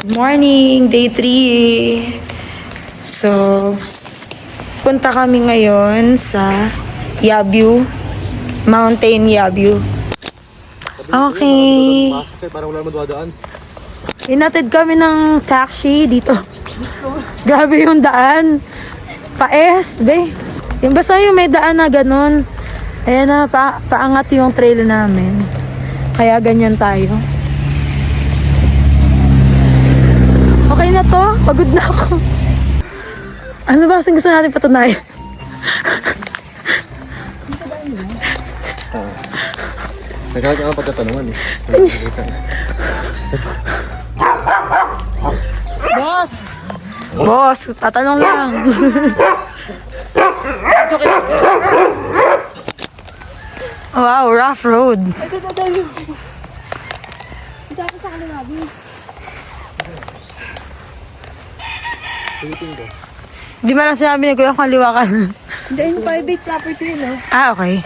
Morning, day 3. So, punta kami ngayon sa Yabyu, Mountain Yabyu. Okay. Parang wala naman dumadaan. Inatid kami ng taxi dito. Grabe yung daan. Paes, be. Yung basta yung may daan na ganun. Ayan na, paangat yung trail namin. Kaya ganyan tayo. Okay na to. Pagod na ako. Ano ba kasing gusto natin patunayan? Nagkakaroon ka pagkatanungan eh. Boss! Boss, tatanong lang. Wow, rough road. Di ba lang sinabi ni Kuya kung kaliwa ka na? Hindi, yung private property yun, no? Ah, okay.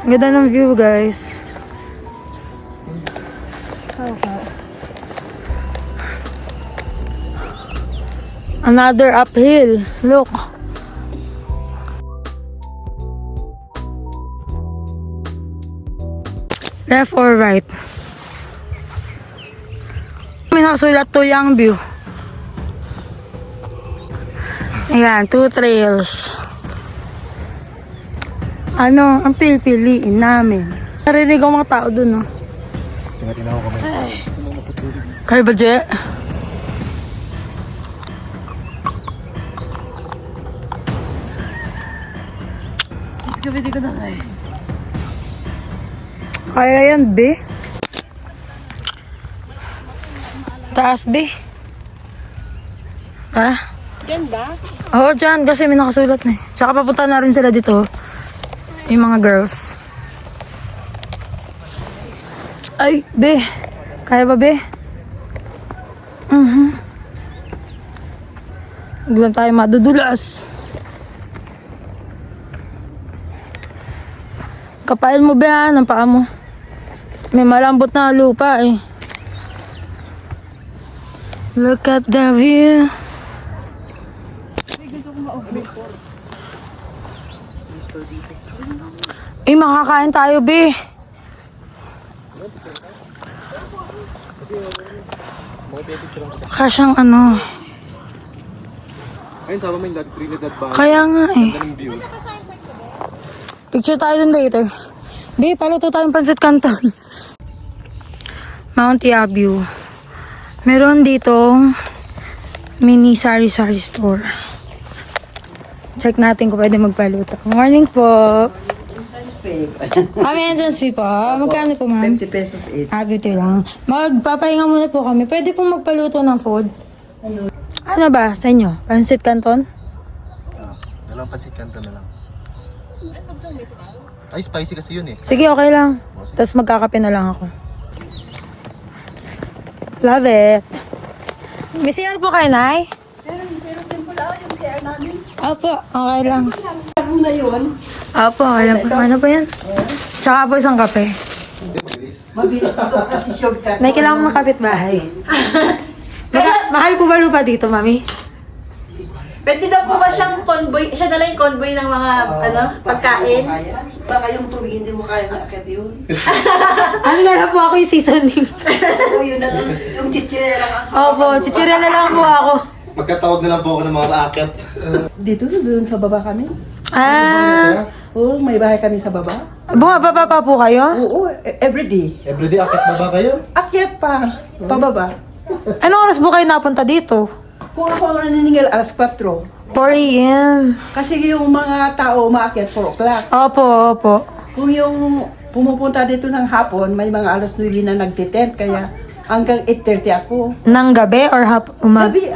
Ganda ng view, guys. Another uphill. Look. Left or right? May nakasulat to yung view. Ayan, 2 trails. Ano, ang pipiliin namin. Narinig ang mga tao dun, no? Tingnan ako kami. Kaya ba, Je? Discovery ko na kayo. Kaya yan, be. Taas, be. Ah? Diyan ba? Oo, dyan. Kasi may nakasulat na eh. Tsaka papunta na rin sila dito. Yung mga girls. Ay, be. Kaya ba, be? Huwag lang tayo madudulas. Kapain mo, be, ha, ng paa mo. May malambot na lupa, eh. Look at the view. Eh, makakain tayo, be. Kasyang ano. Ayun, sama mo yung Trinidad Valley. Kaya nga, eh. Ganda ng view. Picture tayo dun later. Be, paluto tayong pansit canton. Mount Yabyu. Meron ditong mini sari-sari store. Check natin kung pwede magpaluto. Morning po. Kami entrance fee po. Magkano po, ma'am? 50 pesos each. 50 lang. Magpapahinga muna po kami. Pwede pong magpaluto ng food. Ano ba sa inyo? Pansit canton? Dalang pancit canton na lang. Ay, spicy kasi yun eh. Sige, okay lang. Tapos magkakape na lang ako. Love it. May CR po kayo, Nay? Pero simple lang yung care namin. Opo, okay lang. Ano na yun? Opo, okay lang po. Ano po yan? Tsaka po isang kape. Mabilis ito kasi shortcut. Nay, kailangan ng kapitbahay. Mahal po ba lupa dito, Mami? Pwede daw po ba siyang convoy? Siya na lang yung convoy ng mga pagkain? Baka yung tubig hindi mo kaya nakakit yun. Ano na lang po ako yung seasoning. Oo, yun na lang. Yung chichirya lang ako. Opo, chichirya na lang po ako. Magkatawag na lang po ako ng mga aakyat. Dito, doon sa baba kami. Ah, Oo, may bahay kami sa baba. bumababa pa po kayo? Oo, everyday. Everyday aakyat ba kayo? Akyat pa, pababa. Anong oras po kayo napunta dito? Kung ako ang naniningil, alas 4. 4 a.m. Kasi yung mga tao umaakyat 4 o'clock. Opo, opo. Kung yung pumupunta dito ng hapon, may mga alas 9 na nagtitent, kaya hanggang 8:30 ako. Nang gabi or umaga? Gabi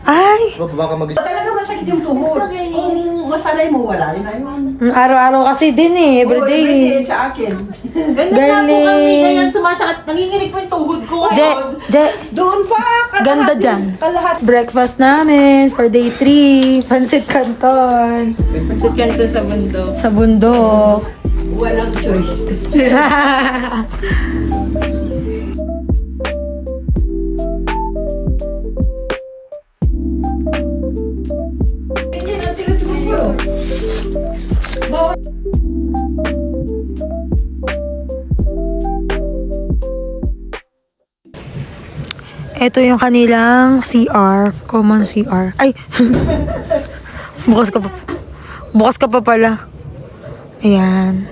Ay! Baka mag- Talaga masakit yung tuhod. Kung masanay mo, wala rin na yun. Araw-araw kasi din eh, everyday. Everyday sa akin. Ganyan na po Galing. kami, ganyan sumasakit. Nanginginig po yung tuhod ko. Je, Doon pa, ganda kalahati. dyan. Kalahati. Breakfast namin for day 3, Pansit Canton. Pansit kanto sa mundo. Sa bundok. Walang choice. Hindi na tilas mo siguro. Bawal. Ito yung kanilang CR, common CR. Ay! Bukas ka pa. Bukas ka pa pala. Ayan.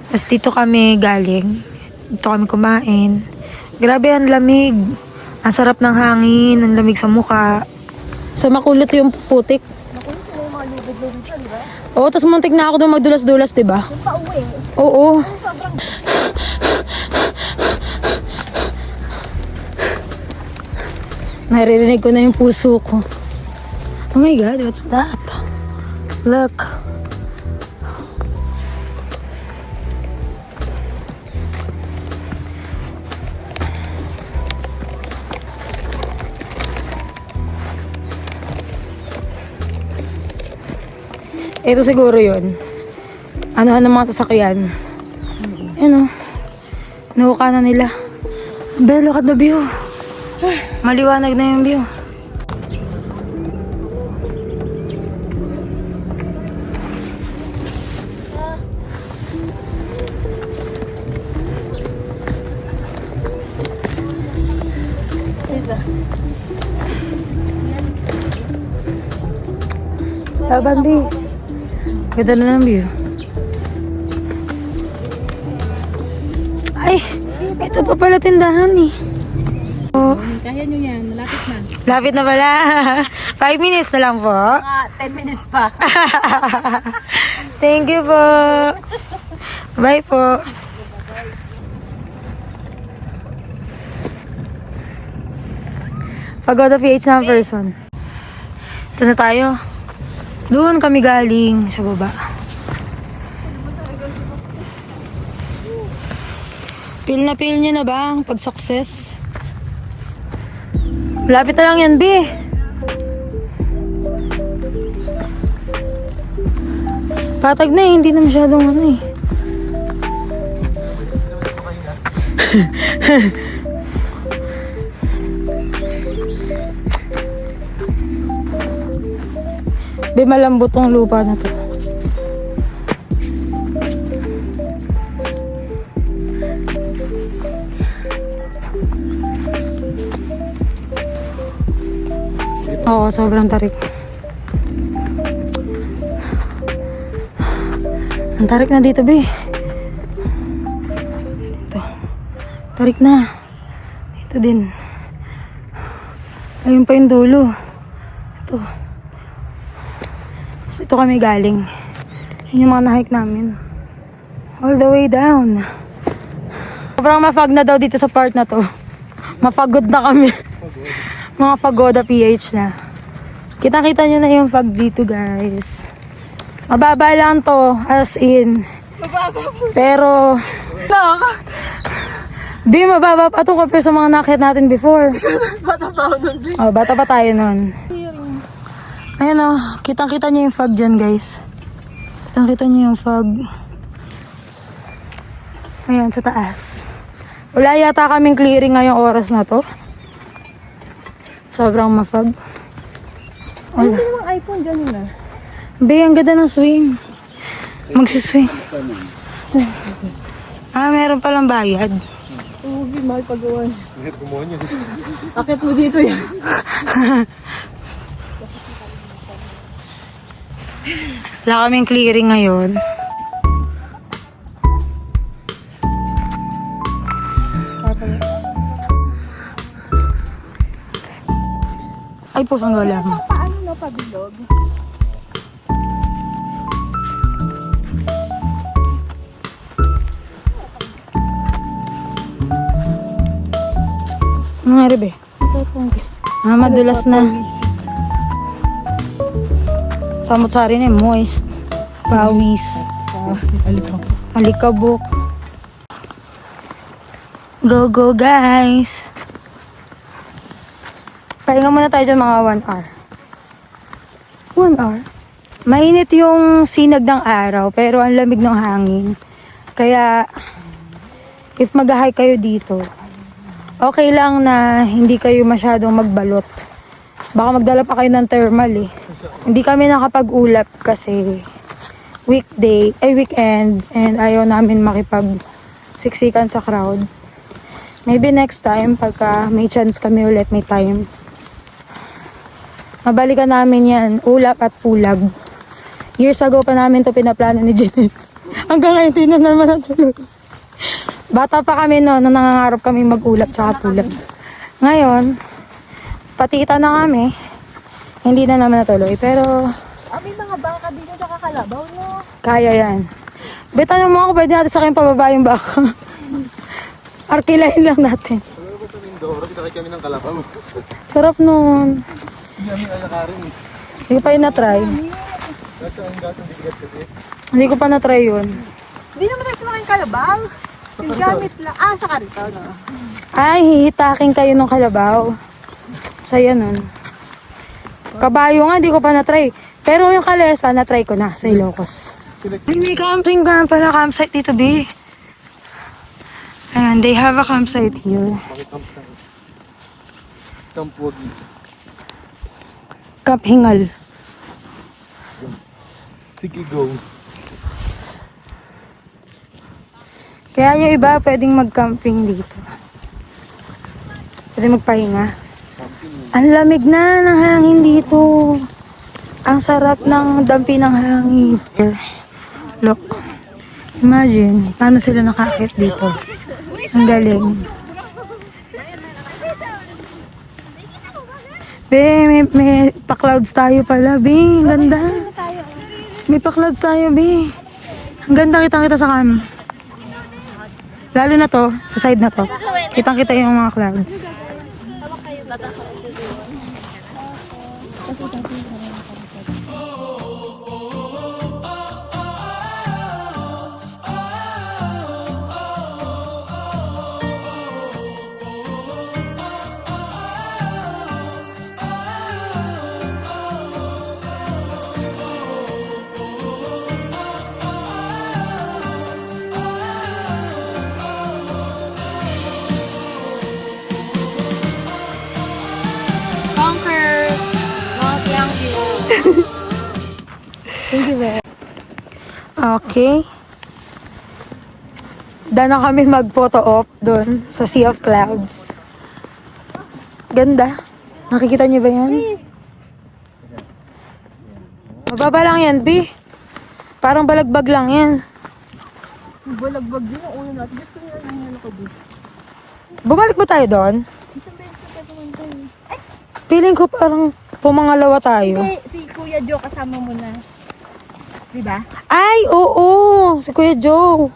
Tapos dito kami galing. Dito kami kumain. Grabe, ang lamig. Ang sarap ng hangin, ang lamig sa mukha. Sa makulot yung putik. Makulot yung mga lubid-lubid siya, di ba? Oo, tapos muntik na ako doon magdulas-dulas, di ba? Yung pauwi. Oo. Naririnig ko na yung puso ko. Oh my God, what's that? Look. Ito siguro yun. Ano-ano mga sasakyan. Ano? Nahuka na nila. Be, look at the view. Maliwanag na yung view. Bandi. Ganda na ng view. Ay, ito pa pala tindahan eh. Oh. Kaya nyo yan, malapit na. Lapit na pala. 5 minutes na lang po. 10 minutes pa. Thank you po. Bye po. Pagoda PH na ang person. Ito na tayo. Doon kami galing sa baba. Feel na feel niyo na ba ang pag-success? Lapit na lang yan, B. Patag na eh, hindi na masyadong ano eh. Be, malambot tong lupa na to. Oo, sobrang tarik. Ang tarik na dito, be. Dito. Tarik na. Dito din. Ayun pa yung dulo. Ito. Tapos ito kami galing. Yun yung mga na-hike namin. All the way down. Sobrang mafag na daw dito sa part na to. Mapagod na kami. Mga Pagoda PH na. Kitang-kita nyo na yung fog dito, guys. Mababa lang to, as in. Pero, Bi, mababa pa ito compare sa mga nakit natin before. Bata pa ako nun. Oh, bata pa tayo nun. Ayan o, kitang-kita nyo yung fog dyan, guys. Kitang-kita nyo yung fog. Ayan, sa taas. Wala yata kaming clearing ngayong oras na to. Sobrang mafag. Wala. Hindi naman iPhone, ganun na. Be, ang ganda ng swing. Magsiswing. Ah, meron palang bayad. Oo, mahal pagawan. Bakit mo dito yan? Wala kaming clearing ngayon. Ay, pusang gala mo. Paano na pabilog? Nangyari, be? Ito, Madulas na. Samot-sari na moist. Pawis. Alikabok. Go, go, guys! Pahinga muna tayo dyan mga 1 hour. 1 hour? Mainit yung sinag ng araw, pero ang lamig ng hangin. Kaya, if mag-hike kayo dito, okay lang na hindi kayo masyadong magbalot. Baka magdala pa kayo ng thermal eh. Hindi kami nakapag-ulap kasi weekend, and ayaw namin makipag-siksikan sa crowd. Maybe next time, pagka may chance kami ulit, may time. Mabalikan namin yan, ulap at pulag. Years ago pa namin to pinaplano ni Jeanette. Hanggang ngayon, di na naman natuloy. Bata pa kami no, nung nangangarap kami mag-ulap tsaka pulag. Ngayon, patita na kami. Hindi na naman natuloy, pero... May mga baka dito sa kakalabaw no. Kaya yan. Betanong mo ako, pwede natin sa akin pababa yung baka. Arkilahin lang natin. Ano ba sa Mindoro? Kita kami ng kalabaw. Sarap nun. Hindi kami alakarin eh. Hindi ko pa yun na-try. Kasi ang gatong bigat kasi. Hindi ko pa na-try yun. Hindi naman tayo sumakay kalabaw. Yung gamit lang. Sa karito no. Ay, hihitakin kayo ng kalabaw. Saya nun. Kabayo nga, di ko pa na-try. Pero yung kalesa, na-try ko na sa Ilocos. Ay, may camping ka pala campsite dito, B. Ayan, they have a campsite here. Tampuag. Camp Hingal. Sige, go. Kaya yung iba pwedeng mag-camping dito. Pwede magpahinga. Ang lamig na ng hangin dito. Ang sarap ng dampi ng hangin. Look. Imagine, paano sila nakakit dito. Ang galing. Be, may pa-clouds tayo pala, Be. Ang ganda. May pa-clouds tayo, Be. Ang ganda, kitang-kita sa cam. Lalo na to, sa side na to. Kitang-kita yung mga clouds. Conquer Mount Yangview. Thank you, Be. Okay. Dana kami mag-photo op doon sa Sea of Clouds. Ganda. Nakikita niyo ba yan? Mababa lang yan, B. Parang balagbag lang yan. Balagbag din ang ulo natin. Gusto nyo lang yung ko dito. Bumalik ba tayo doon? Isang beses na tayo pumunta eh. Ay! Feeling ko parang pumangalawa tayo. Hindi, si Kuya Joe kasama mo na. Diba? Ay, oo! Si Kuya Joe.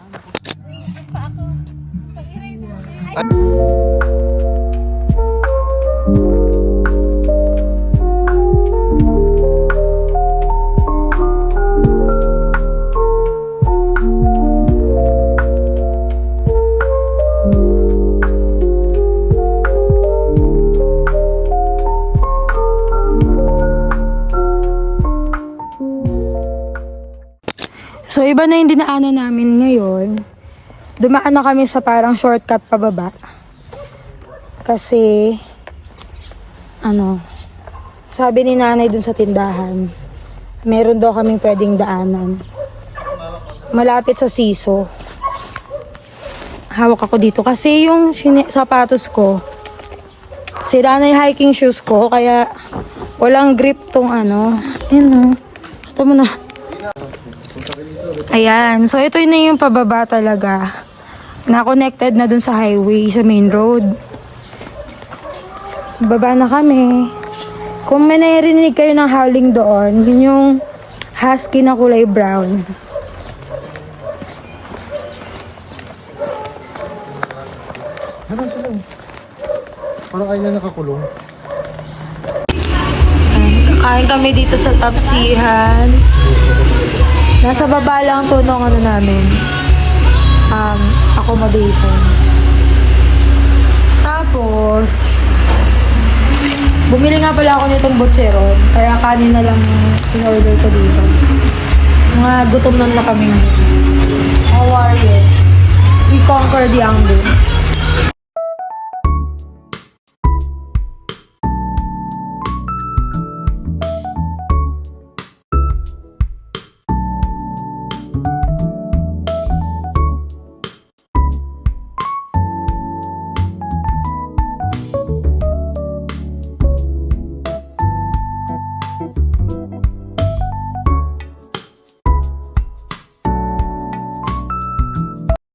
So, iba na yung dinaanan namin ngayon. Dumaan na kami sa parang shortcut pababa. Kasi, sabi ni nanay dun sa tindahan, meron daw kaming pwedeng daanan. Malapit sa Siso. Hawak ako dito. Kasi yung sapatos ko, sira na yung hiking shoes ko, kaya walang grip tong Ito mo na. Ayan. So, ito na yung pababa talaga. Na-connected na dun sa highway, sa main road. Baba na kami. Kung may narinig kayo ng howling doon, yun yung husky na kulay brown. Parang ayaw na nakakulong. Kain kami dito sa Tapsihan. Nasa baba lang to nung ano namin. Accommodation. Tapos, bumili nga pala ako nitong butcheron. Kaya kanin na lang in-order ko dito. Mga gutom na kami ngayon. How are you? We conquer the hunger.